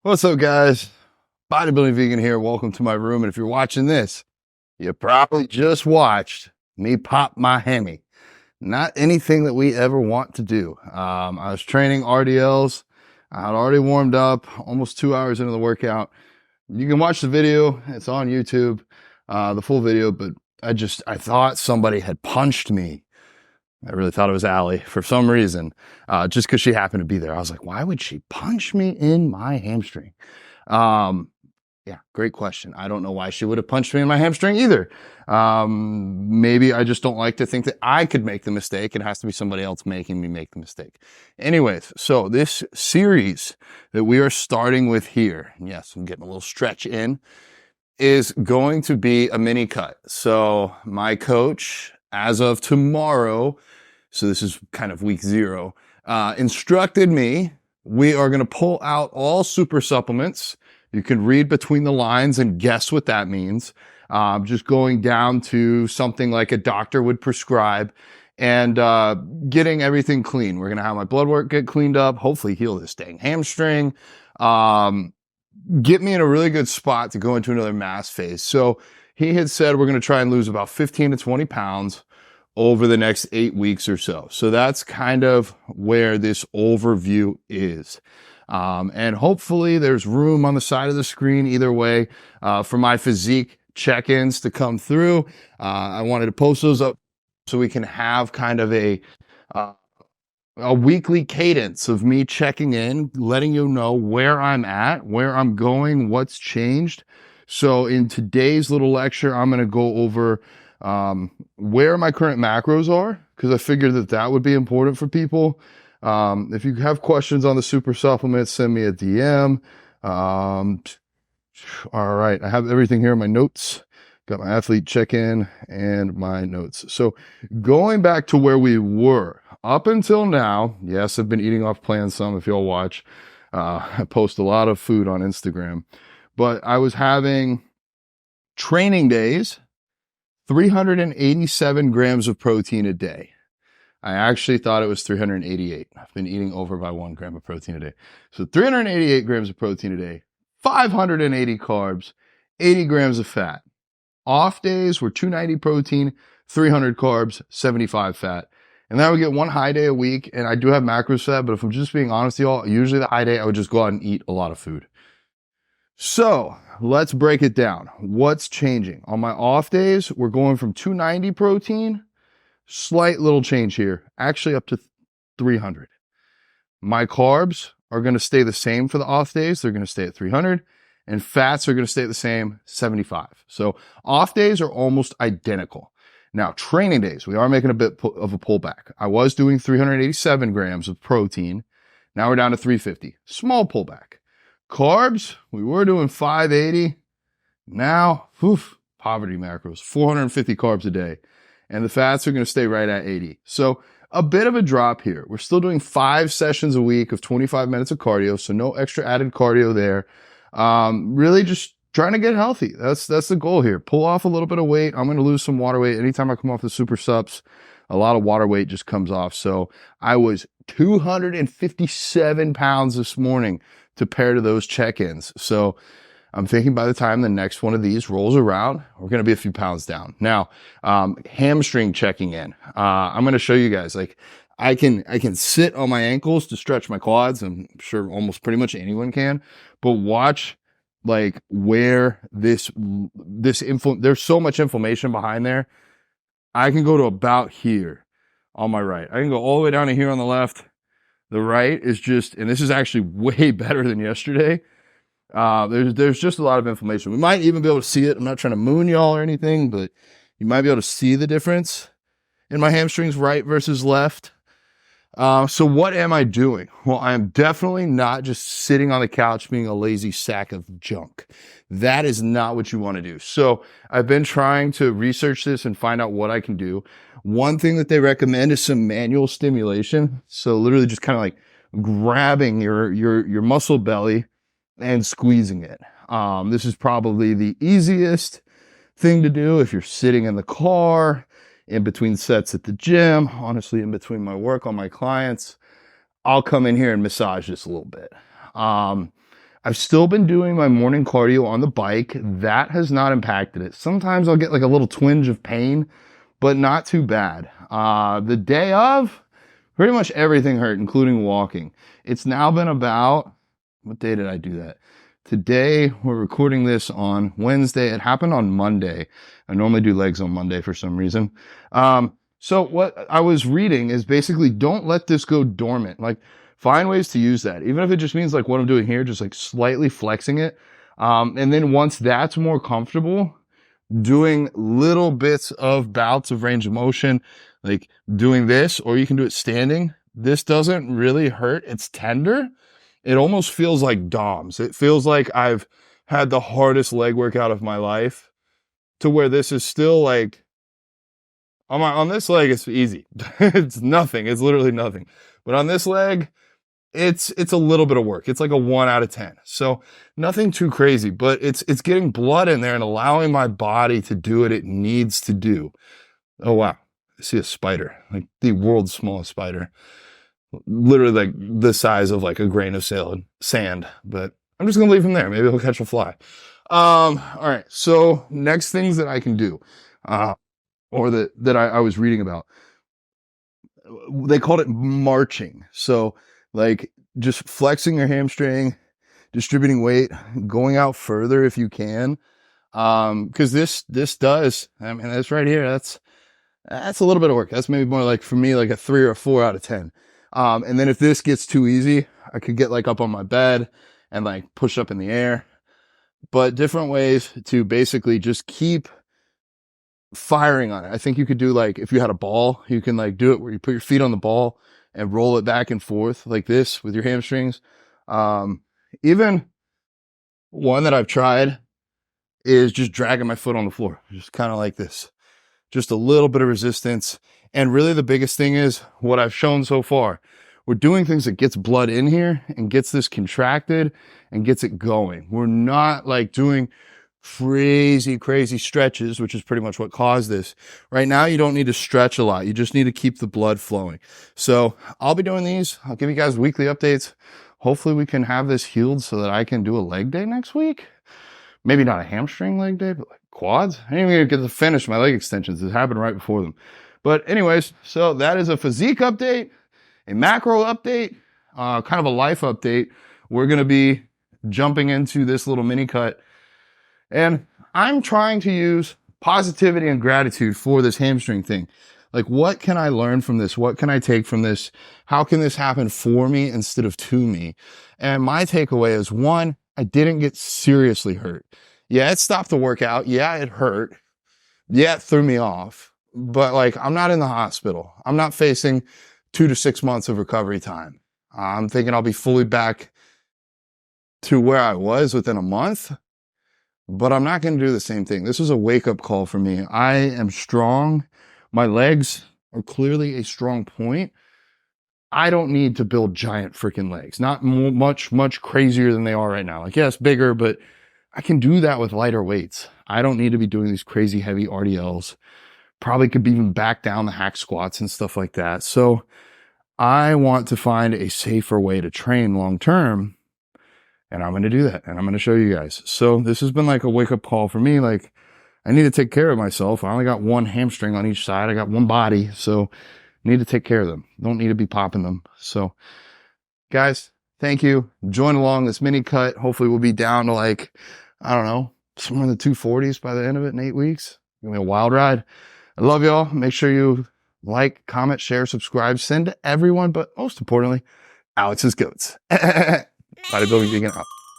What's up, guys? Bodybuilding Vegan here. Welcome to my room. And if you're watching this, you probably just watched me pop my hammy. Not anything that we ever want to do. I was training RDLs. I had already warmed up almost 2 hours into the workout. You can watch the video. It's on YouTube, the full video, but I thought somebody had punched me. I really thought it was Allie for some reason, just because she happened to be there. I was like, why would she punch me in my hamstring? Yeah, great question. I don't know why she would have punched me in my hamstring either. Maybe I just don't like to think that I could make the mistake. It has to be somebody else making me make the mistake. Anyways, so this series that we are starting with here, yes, I'm getting a little stretch in, is going to be a mini cut. So my coach, as of tomorrow, so this is kind of week 0, instructed me, we are going to pull out all super supplements. You can read between the lines and guess what that means. Just going down to something like a doctor would prescribe and getting everything clean. We're going to have my blood work get cleaned up, hopefully heal this dang hamstring, get me in a really good spot to go into another mass phase. So he had said we're going to try and lose about 15 to 20 pounds over the next 8 weeks or so. So that's kind of where this overview is. And hopefully there's room on the side of the screen either way for my physique check-ins to come through. I wanted to post those up so we can have kind of a weekly cadence of me checking in, letting you know where I'm at, where I'm going, what's changed. So in today's little lecture, I'm going to go over where my current macros are, because I figured that would be important for people. If you have questions on the super supplements, send me a DM. All right, I have everything here in my notes. Got my athlete check-in and my notes. So going back to where we were up until now, yes, I've been eating off plan some, if y'all watch. I post a lot of food on Instagram, but I was having training days, 387 grams of protein a day. I actually thought it was 388. I've been eating over by 1 gram of protein a day. So 388 grams of protein a day, 580 carbs, 80 grams of fat. Off days were 290 protein, 300 carbs, 75 fat. And then I would get one high day a week, and I do have macros fat, but if I'm just being honest with y'all, usually the high day, I would just go out and eat a lot of food. So let's break it down. What's changing? On my off days, we're going from 290 protein, slight little change here, actually up to 300. My carbs are going to stay the same for the off days. They're going to stay at 300, and fats are going to stay the same, 75. So off days are almost identical. Now, training days, we are making a bit of a pullback. I was doing 387 grams of protein. Now we're down to 350. Small pullback. Carbs, we were doing 580. Now, poverty macros, 450 carbs a day. And the fats are going to stay right at 80. So a bit of a drop here. We're still doing 5 sessions a week of 25 minutes of cardio. So no extra added cardio there. Really just trying to get healthy. That's the goal here. Pull off a little bit of weight. I'm going to lose some water weight. Anytime I come off the super subs, a lot of water weight just comes off. So I was 257 pounds this morning to pair to those check-ins. So I'm thinking by the time the next one of these rolls around, we're going to be a few pounds down. Now, hamstring checking in. I'm going to show you guys, like, I can sit on my ankles to stretch my quads. I'm sure almost pretty much anyone can, but watch like where there's so much inflammation behind there. I can go to about here on my right. I can go all the way down to here on the left. The right is just, and this is actually way better than yesterday. There's just a lot of inflammation. We might even be able to see it. I'm not trying to moon y'all or anything, but you might be able to see the difference in my hamstrings, right versus left. So what am I doing? Well, I am definitely not just sitting on the couch being a lazy sack of junk. That is not what you want to do. So I've been trying to research this and find out what I can do. One thing that they recommend is some manual stimulation. So literally just kind of like grabbing your muscle belly and squeezing it. This is probably the easiest thing to do if you're sitting in the car, in between sets at the gym, honestly, in between my work on my clients. I'll come in here and massage this a little bit. I've still been doing my morning cardio on the bike. That has not impacted it. Sometimes I'll get like a little twinge of pain, but not too bad. The day of, pretty much everything hurt, including walking. It's now been about, what day did I do that? Today, we're recording this on Wednesday. It happened on Monday. I normally do legs on Monday for some reason. So what I was reading is basically don't let this go dormant. Like, find ways to use that. Even if it just means like what I'm doing here, just like slightly flexing it. And then once that's more comfortable, doing little bits of bouts of range of motion, like doing this, or you can do it standing. This doesn't really hurt. It's tender. It almost feels like DOMS. It feels like I've had the hardest leg workout of my life, to where this is still like, on this leg, it's easy. It's nothing. It's literally nothing. But on this leg, it's a little bit of work. It's like a 1 out of 10. So nothing too crazy, but it's getting blood in there and allowing my body to do what it needs to do. Oh, wow. I see a spider, like the world's smallest spider. Literally like the size of like a grain of sand, but I'm just going to leave him there. Maybe he'll catch a fly. All right. So next things that I can do, or that I was reading about, they called it marching. So like just flexing your hamstring, distributing weight, going out further if you can. Cause this does, I mean, that's right here. That's a little bit of work. That's maybe more like for me, like a 3 or a 4 out of 10. And then if this gets too easy, I could get like up on my bed and like push up in the air, but different ways to basically just keep firing on it. I think you could do like, if you had a ball, you can like do it where you put your feet on the ball and roll it back and forth like this with your hamstrings. Even one that I've tried is just dragging my foot on the floor, just kind of like this, just a little bit of resistance. And really the biggest thing is what I've shown so far. We're doing things that gets blood in here and gets this contracted and gets it going. We're not like doing crazy stretches, which is pretty much what caused this. Right now, you don't need to stretch a lot. You just need to keep the blood flowing. So I'll be doing these. I'll give you guys weekly updates. Hopefully we can have this healed so that I can do a leg day next week. Maybe not a hamstring leg day, but like quads. I didn't even get to finish my leg extensions. It happened right before them. But anyways, so that is a physique update, a macro update, kind of a life update. We're going to be jumping into this little mini cut. And I'm trying to use positivity and gratitude for this hamstring thing. Like, what can I learn from this? What can I take from this? How can this happen for me instead of to me? And my takeaway is, one, I didn't get seriously hurt. Yeah, it stopped the workout. Yeah, it hurt. Yeah, it threw me off. But like, I'm not in the hospital. I'm not facing 2 to 6 months of recovery time. I'm thinking I'll be fully back to where I was within a month. But I'm not going to do the same thing. This was a wake-up call for me. I am strong. My legs are clearly a strong point. I don't need to build giant freaking legs. Not much crazier than they are right now. Like, yes, bigger, but I can do that with lighter weights. I don't need to be doing these crazy heavy RDLs. Probably could even back down the hack squats and stuff like that. So I want to find a safer way to train long-term. And I'm going to do that. And I'm going to show you guys. So this has been like a wake up call for me. Like, I need to take care of myself. I only got one hamstring on each side. I got one body. So I need to take care of them. Don't need to be popping them. So guys, thank you. Join along this mini cut. Hopefully we'll be down to like, I don't know, somewhere in the 240s by the end of it in 8 weeks. It's going to be a wild ride. I love y'all. Make sure you like, comment, share, subscribe, send to everyone. But most importantly, Alex's goats. Bodybuilding Vegan out.